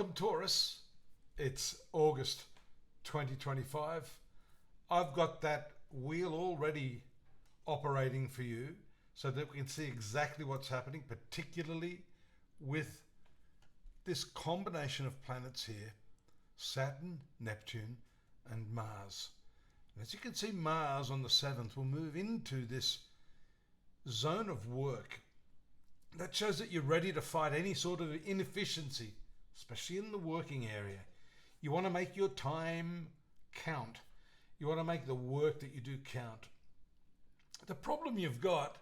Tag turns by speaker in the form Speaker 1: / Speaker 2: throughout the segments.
Speaker 1: Welcome, Taurus. It's August 2025. I've got that wheel already operating for you so that we can see exactly what's happening, particularly with this combination of planets here, Saturn, Neptune, and Mars. And as you can see, Mars on the 7th will move into this zone of work. That shows that you're ready to fight any sort of inefficiency, especially in the working area. You want to make your time count. You want to make the work that you do count. The problem you've got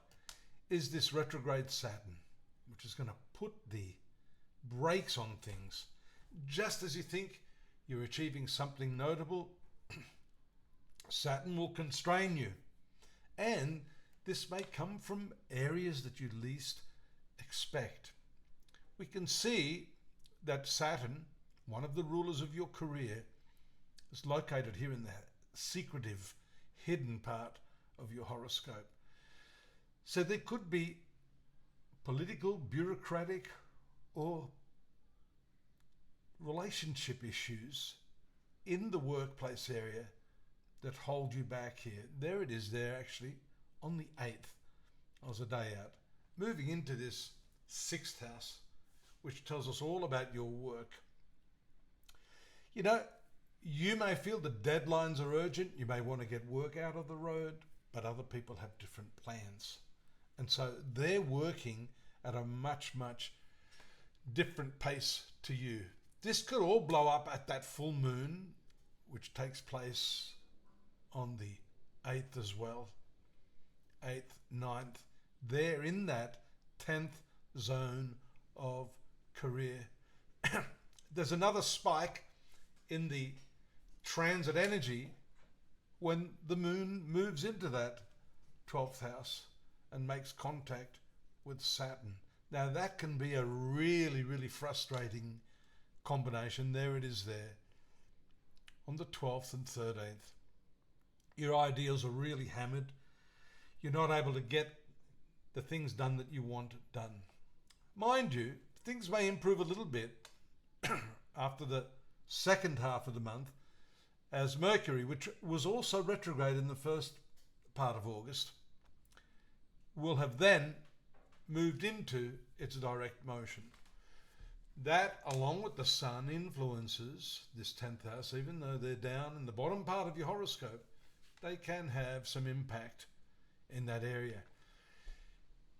Speaker 1: is this retrograde Saturn, which is going to put the brakes on things. Just as you think you're achieving something notable, Saturn will constrain you. And this may come from areas that you least expect. We can see that Saturn, one of the rulers of your career, is located here in the secretive, hidden part of your horoscope. So there could be political, bureaucratic, or relationship issues in the workplace area that hold you back here. There it is there actually on the 8th. I was a day out. Moving into this 6th house, which tells us all about your work. You know, you may feel the deadlines are urgent. You may want to get work out of the road, but other people have different plans. And so they're working at a much, much different pace to you. This could all blow up at that full moon, which takes place on the 8th as well. 8th, 9th. They're in that 10th zone of career. There's another spike in the transit energy when the moon moves into that 12th house and makes contact with Saturn. Now that can be a really, really frustrating combination. There it is there on the 12th and 13th. Your ideals are really hammered. You're not able to get the things done that you want done. Mind you, things may improve a little bit after the second half of the month, as Mercury, which was also retrograde in the first part of August, will have then moved into its direct motion. That, along with the Sun, influences this 10th house. Even though they're down in the bottom part of your horoscope, they can have some impact in that area.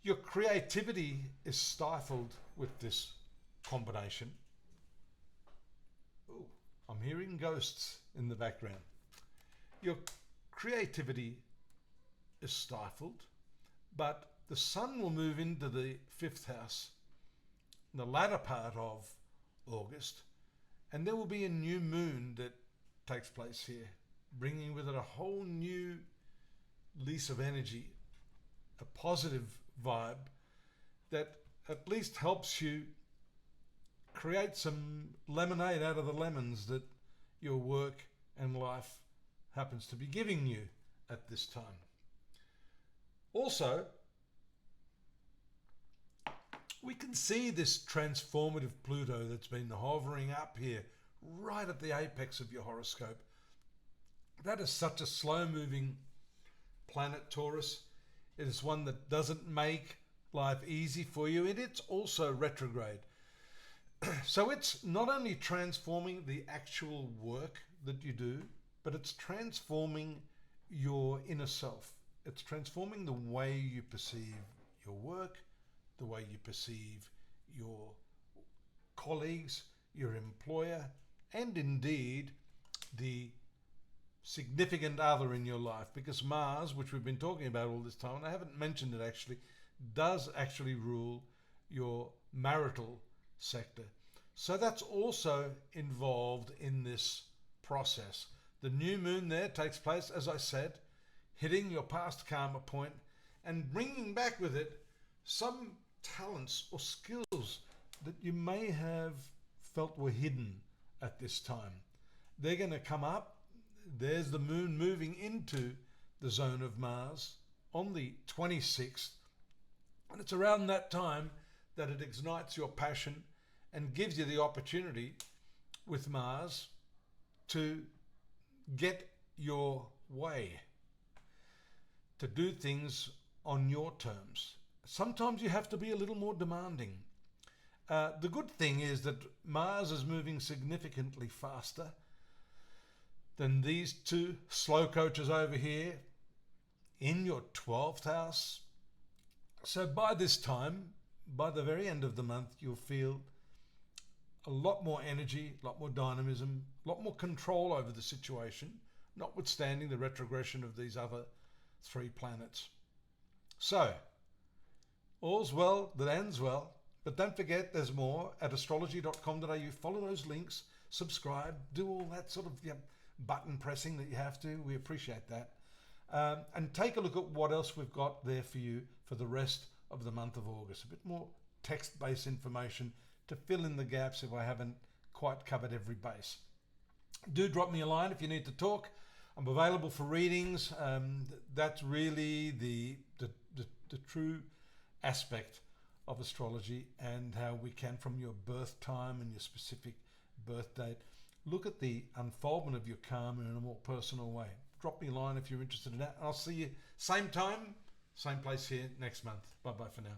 Speaker 1: Your creativity is stifled with this combination. Ooh, I'm hearing ghosts in the background. Your creativity is stifled, but the Sun will move into the 5th house in the latter part of August, and there will be a new moon that takes place here, bringing with it a whole new lease of energy, a positive vibe that at least helps you create some lemonade out of the lemons that your work and life happens to be giving you at this time. Also, we can see this transformative Pluto that's been hovering up here right at the apex of your horoscope. That is such a slow-moving planet, Taurus. It is one that doesn't make life easy for you, and it's also retrograde. So it's not only transforming the actual work that you do, but it's transforming your inner self. It's transforming the way you perceive your work, the way you perceive your colleagues, your employer, and indeed the significant other in your life, because Mars, which we've been talking about all this time, and I haven't mentioned it actually, does actually rule your marital sector. So that's also involved in this process. The new moon there takes place, as I said, hitting your past karma point and bringing back with it some talents or skills that you may have felt were hidden at this time. They're going to come up. There's the moon moving into the zone of Mars on the 26th. And it's around that time that it ignites your passion and gives you the opportunity with Mars to get your way, to do things on your terms. Sometimes you have to be a little more demanding. The good thing is that Mars is moving significantly faster than these two slow coaches over here in your 12th house. So by this time, by the very end of the month, you'll feel a lot more energy, a lot more dynamism, a lot more control over the situation, notwithstanding the retrogression of these other three planets. So, all's well that ends well. But don't forget, there's more at astrology.com.au. Follow those links, subscribe, do all that sort of button pressing that you have to. We appreciate that. And take a look at what else we've got there for you for the rest of the month of August. A bit more text-based information to fill in the gaps if I haven't quite covered every base. Do drop me a line if you need to talk. I'm available for readings. That's really the true aspect of astrology, and how we can, from your birth time and your specific birth date, look at the unfoldment of your karma in a more personal way. Drop me a line if you're interested in that. I'll see you same time, same place here next month. Bye-bye for now.